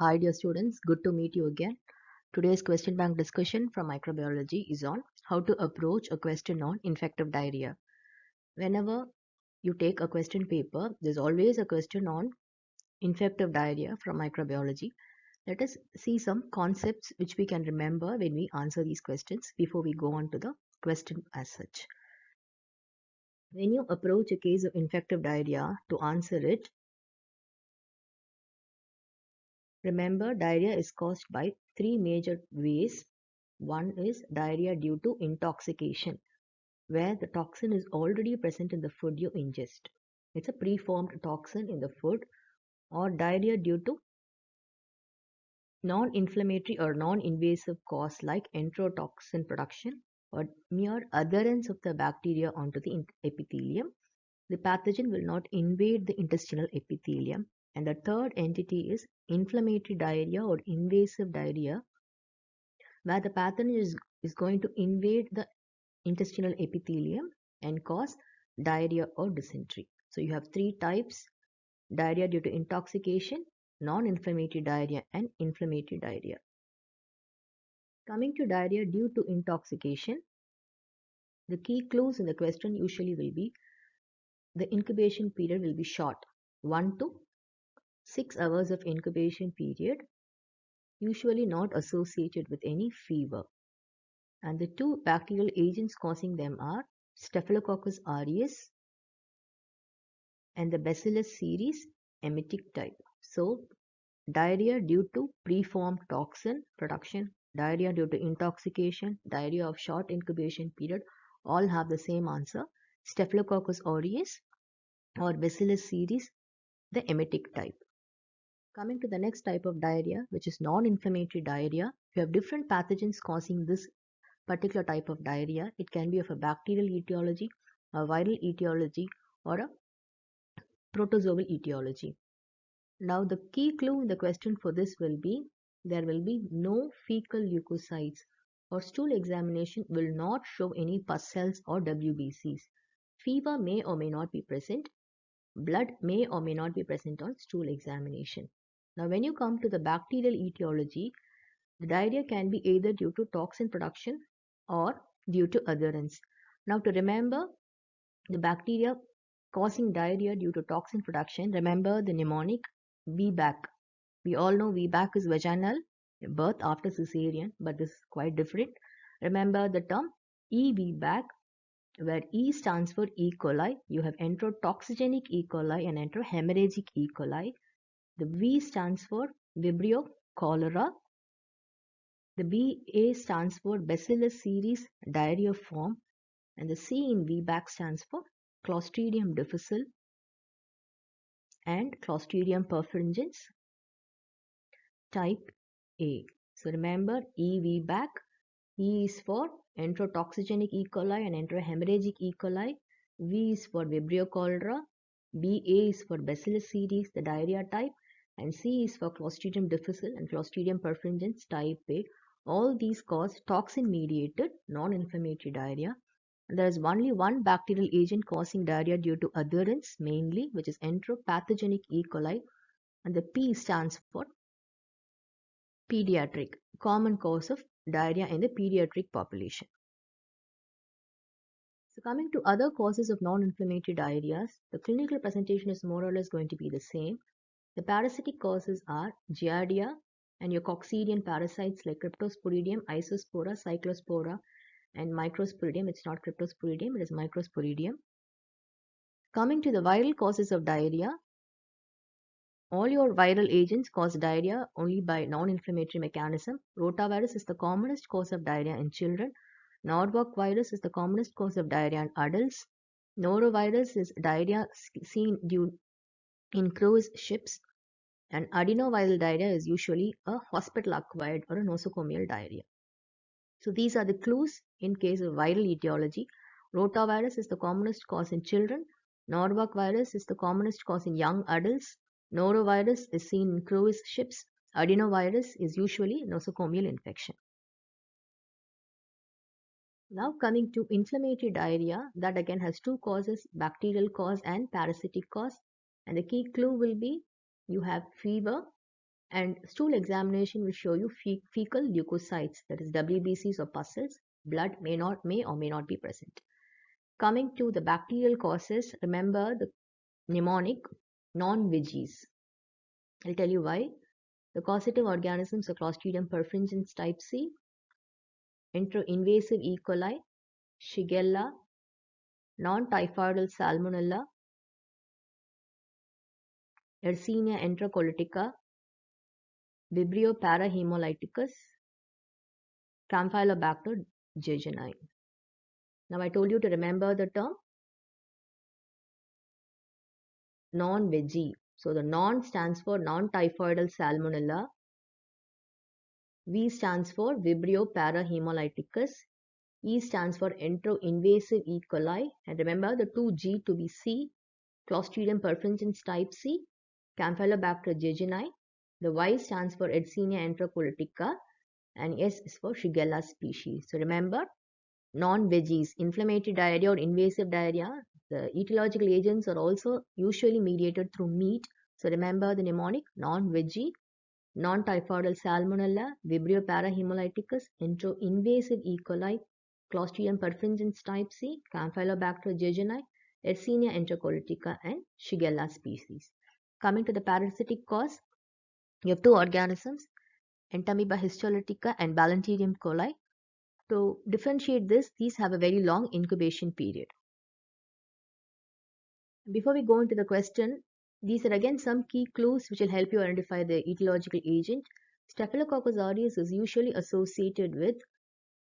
Hi dear students, good to meet you again. Today's question bank discussion from microbiology is on how to approach a question on infective diarrhea. Whenever you take a question paper, there's always a question on infective diarrhea from microbiology. Let us see some concepts which we can remember when we answer these questions before we go on to the question as such. When you approach a case of infective diarrhea to answer it, remember, diarrhea is caused by three major ways. One is diarrhea due to intoxication, where the toxin is already present in the food you ingest. It's a preformed toxin in the food, or diarrhea due to non-inflammatory or non-invasive cause like enterotoxin production or mere adherence of the bacteria onto the epithelium. The pathogen will not invade the intestinal epithelium. And the third entity is inflammatory diarrhea or invasive diarrhea, where the pathogen is going to invade the intestinal epithelium and cause diarrhea or dysentery. So you have three types: diarrhea due to intoxication, non-inflammatory diarrhea, and inflammatory diarrhea. Coming to diarrhea due to intoxication, the key clues in the question usually will be the incubation period will be short, 1 to 6 hours of incubation period, usually not associated with any fever. And the two bacterial agents causing them are Staphylococcus aureus and the Bacillus cereus emetic type. So, diarrhea due to preformed toxin production, diarrhea due to intoxication, diarrhea of short incubation period, all have the same answer: Staphylococcus aureus or Bacillus cereus, the emetic type. Coming to the next type of diarrhea, which is non-inflammatory diarrhea, you have different pathogens causing this particular type of diarrhea. It can be of a bacterial etiology, a viral etiology, or a protozoal etiology. Now, the key clue in the question for this will be there will be no fecal leukocytes, or stool examination will not show any pus cells or WBCs. Fever may or may not be present. Blood may or may not be present on stool examination. Now, when you come to the bacterial etiology, the diarrhea can be either due to toxin production or due to adherence. Now, to remember the bacteria causing diarrhea due to toxin production, remember the mnemonic VBAC. We all know VBAC is vaginal birth after cesarean, but this is quite different. Remember the term EVBAC, where E stands for E. coli. You have enterotoxigenic E. coli and enterohemorrhagic E. coli. The V stands for Vibrio cholera. The BA stands for Bacillus cereus diarrhea form, and the C in VBAC stands for Clostridium difficile and Clostridium perfringens type A. So remember EVBAC, E is for enterotoxigenic E. coli and enterohemorrhagic E. coli. V is for Vibrio cholera. BA is for Bacillus cereus, the diarrhea type, and C is for Clostridium difficile and Clostridium perfringens type A. All these cause toxin-mediated non-inflammatory diarrhea. And there is only one bacterial agent causing diarrhea due to adherence mainly, which is enteropathogenic E. coli, and the P stands for pediatric, common cause of diarrhea in the pediatric population. So coming to other causes of non-inflammatory diarrheas, the clinical presentation is more or less going to be the same. The parasitic causes are Giardia and your coccidian parasites like Cryptosporidium, Isospora, Cyclospora, and Microsporidium. It's not Cryptosporidium, it is Microsporidium. Coming to the viral causes of diarrhea, all your viral agents cause diarrhea only by non-inflammatory mechanism. Rotavirus is the commonest cause of diarrhea in children. Norwalk virus is the commonest cause of diarrhea in adults. Norovirus is diarrhea seen due in cruise ships, and adenoviral diarrhea is usually a hospital-acquired or a nosocomial diarrhea. So these are the clues in case of viral etiology. Rotavirus is the commonest cause in children. Norwalk virus is the commonest cause in young adults. Norovirus is seen in cruise ships. Adenovirus is usually nosocomial infection. Now coming to inflammatory diarrhea, that again has two causes: bacterial cause and parasitic cause. And the key clue will be you have fever And stool examination will show you fecal leukocytes, that is WBCs or pustules. Blood may or may not be present. Coming to the bacterial causes, remember the mnemonic non-veggies. I'll tell you why. The causative organisms are Clostridium perfringens type C, invasive E. coli, Shigella, non-typhoidal Salmonella, Yersinia enterocolitica, Vibrio parahemolyticus, Campylobacter jejuni. Now I told you to remember the term non-veggie. So the non stands for non-typhoidal Salmonella, V stands for Vibrio parahemolyticus, E stands for enteroinvasive E. coli, and remember the two G to be C, Clostridium perfringens type C, Campylobacter jejuni. The Y stands for Yersinia enterocolitica, and S is for Shigella species. So remember, non-veggies, inflammatory diarrhea or invasive diarrhea, the etiological agents are also usually mediated through meat. So remember the mnemonic non-veggie, non-typhoidal Salmonella, Vibrio parahemolyticus, enteroinvasive E. coli, Clostridium perfringens type C, Campylobacter jejuni, Yersinia enterocolitica, and Shigella species. Coming to the parasitic cause, you have two organisms, Entamoeba histolytica and Balanterium coli. To differentiate this, these have a very long incubation period. Before we go into the question, these are again some key clues which will help you identify the etiological agent. Staphylococcus aureus is usually associated with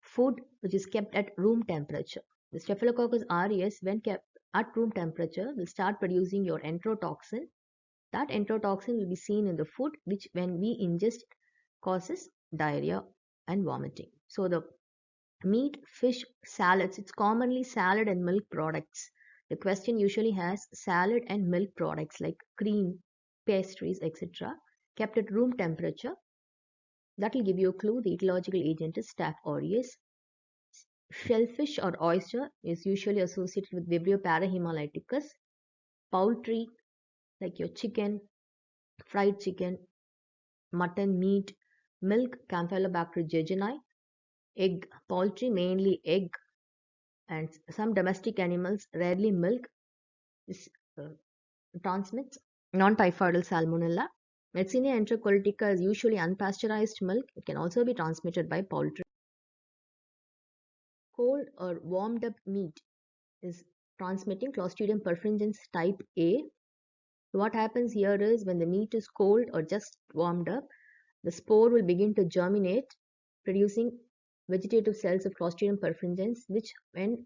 food which is kept at room temperature. The Staphylococcus aureus, when kept at room temperature, will start producing your enterotoxin. That enterotoxin will be seen in the food, which when we ingest causes diarrhea and vomiting. So the meat, fish, salads, it's commonly salad and milk products. The question usually has salad and milk products like cream, pastries, etc. kept at room temperature. That will give you a clue. The etiological agent is Staph aureus. Shellfish or oyster is usually associated with Vibrio parahemolyticus. Poultry, like your chicken, fried chicken, mutton, meat, milk, Campylobacter jejuni. Egg, poultry, mainly egg, and some domestic animals, rarely milk, is, transmits non-typhoidal Salmonella. Yersinia enterocolitica is usually unpasteurized milk. It can also be transmitted by poultry. Cold or warmed up meat is transmitting Clostridium perfringens type A. What happens here is when the meat is cold or just warmed up, the spore will begin to germinate, producing vegetative cells of Clostridium perfringens, which when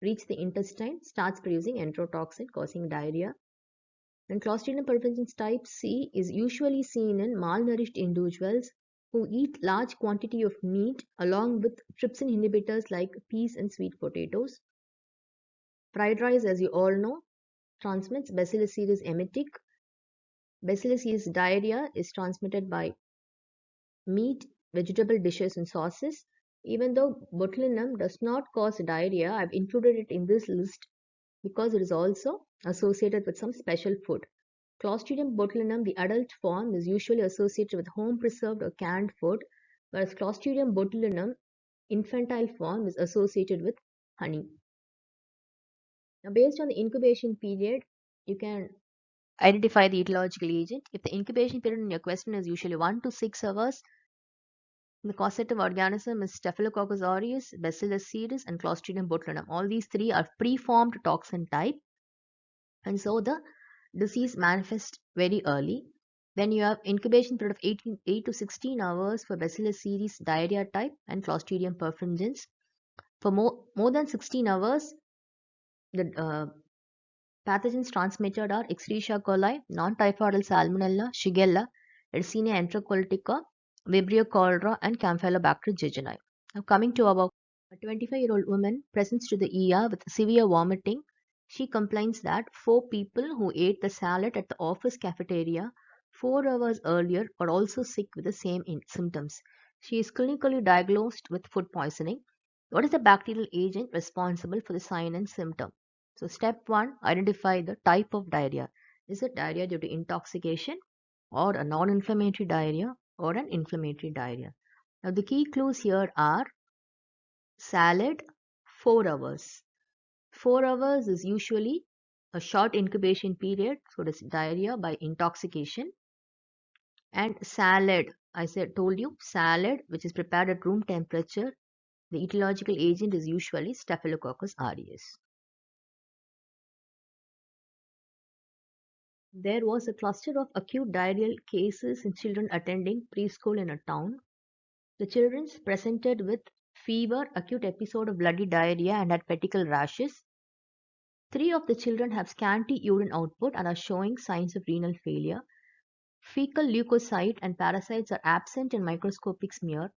reach the intestine starts producing enterotoxin causing diarrhea. And Clostridium perfringens type C is usually seen in malnourished individuals who eat large quantity of meat along with trypsin inhibitors like peas and sweet potatoes. Fried rice, as you all know, transmits Bacillus cereus emetic. Bacillus cereus diarrhea is transmitted by meat, vegetable dishes, and sauces. Even though botulinum does not cause diarrhea, I've included it in this list because it is also associated with some special food. Clostridium botulinum, the adult form, is usually associated with home preserved or canned food, whereas Clostridium botulinum, infantile form, is associated with honey. Now, based on the incubation period, you can identify the etiological agent. If the incubation period in your question is usually 1 to 6 hours, the causative organism is Staphylococcus aureus, Bacillus cereus, and Clostridium botulinum. All these three are preformed toxin type, and so the disease manifests very early. Then you have incubation period of 8 to 16 hours for Bacillus cereus diarrhea type and Clostridium perfringens. For more than 16 hours, the pathogens transmitted are Escherichia coli, non-typhoidal Salmonella, Shigella, Yersinia enterocolitica, Vibrio cholera, and Campylobacter jejuni. Now coming to our 25-year-old woman presents to the ER with severe vomiting. She complains that 4 people who ate the salad at the office cafeteria 4 hours earlier are also sick with the same symptoms. She is clinically diagnosed with food poisoning. What is the bacterial agent responsible for the sign and symptom? So step 1, identify the type of diarrhea. Is it diarrhea due to intoxication? or a non-inflammatory diarrhea, or an inflammatory diarrhea. Now, the key clues here are salad, 4 hours. 4 hours is usually a short incubation period, so it is diarrhea by intoxication. And salad, told you, salad which is prepared at room temperature, the etiological agent is usually Staphylococcus aureus. There was a cluster of acute diarrheal cases in children attending preschool in a town. The children presented with fever, acute episode of bloody diarrhea, and had petechial rashes. 3 of the children have scanty urine output and are showing signs of renal failure. Fecal leukocyte and parasites are absent in microscopic smear.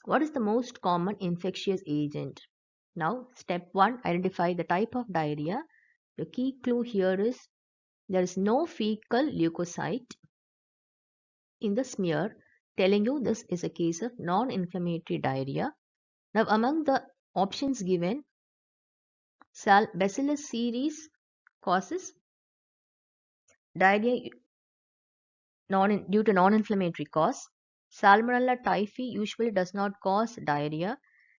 What is the most common infectious agent? Now, step 1, identify the type of diarrhea. The key clue here is there is no fecal leukocyte in the smear, telling you this is a case of non-inflammatory diarrhea. Now, among the options given, Bacillus cereus causes diarrhea due to non-inflammatory cause. Salmonella typhi usually does not cause diarrhea.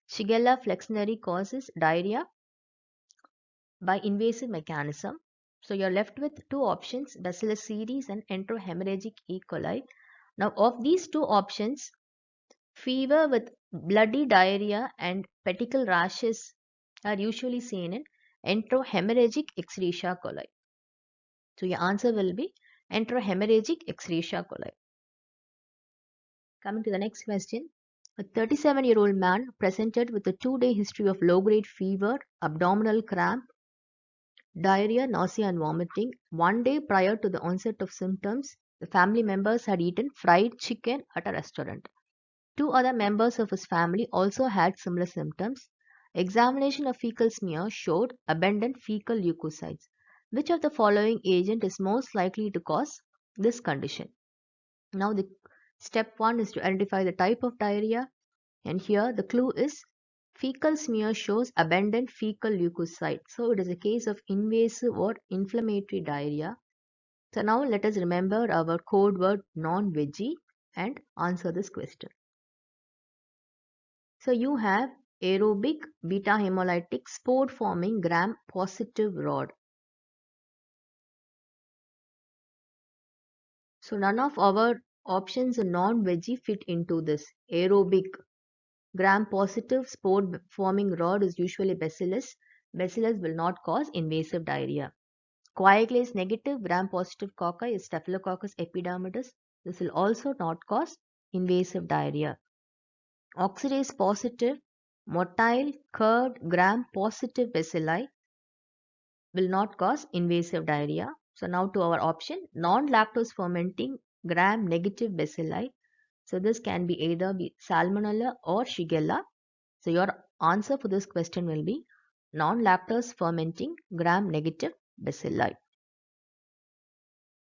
Shigella flexneri causes diarrhea by invasive mechanism. So you're left with 2 options, Bacillus cereus and enterohemorrhagic E. coli. Now of these 2 options, fever with bloody diarrhea and petechial rashes are usually seen in enterohemorrhagic Escherichia coli. So your answer will be enterohemorrhagic Escherichia coli. Coming to the next question. A 37-year-old man presented with a 2-day history of low-grade fever, abdominal cramp, diarrhea, nausea and vomiting. 1 day prior to the onset of symptoms, the family members had eaten fried chicken at a restaurant. 2 other members of his family also had similar symptoms. Examination of fecal smear showed abundant fecal leukocytes. Which of the following agent is most likely to cause this condition? Now the step 1 is to identify the type of diarrhea, and here the clue is fecal smear shows abundant fecal leukocytes. So it is a case of invasive or inflammatory diarrhea. So now let us remember our code word non-veggie and answer this question. So you have aerobic beta hemolytic spore forming gram positive rod. So none of our options in non-veggie fit into this. Aerobic gram positive spore forming rod is usually Bacillus. Bacillus will not cause invasive diarrhea. Coagulase negative gram positive cocci is Staphylococcus epidermidis. This will also not cause invasive diarrhea. Oxidase positive motile curd gram positive bacilli will not cause invasive diarrhea. So now to our option, non-lactose fermenting gram negative bacilli. So this can be either be Salmonella or Shigella. So your answer for this question will be non-lactose fermenting gram negative bacilli.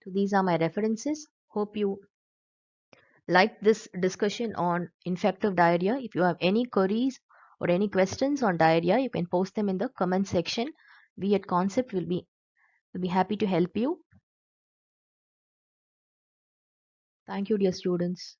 So these are my references. Hope you like this discussion on infective diarrhea. If you have any queries or any questions on diarrhea, you can post them in the comment section. We at Concept will be happy to help you. Thank you, dear students.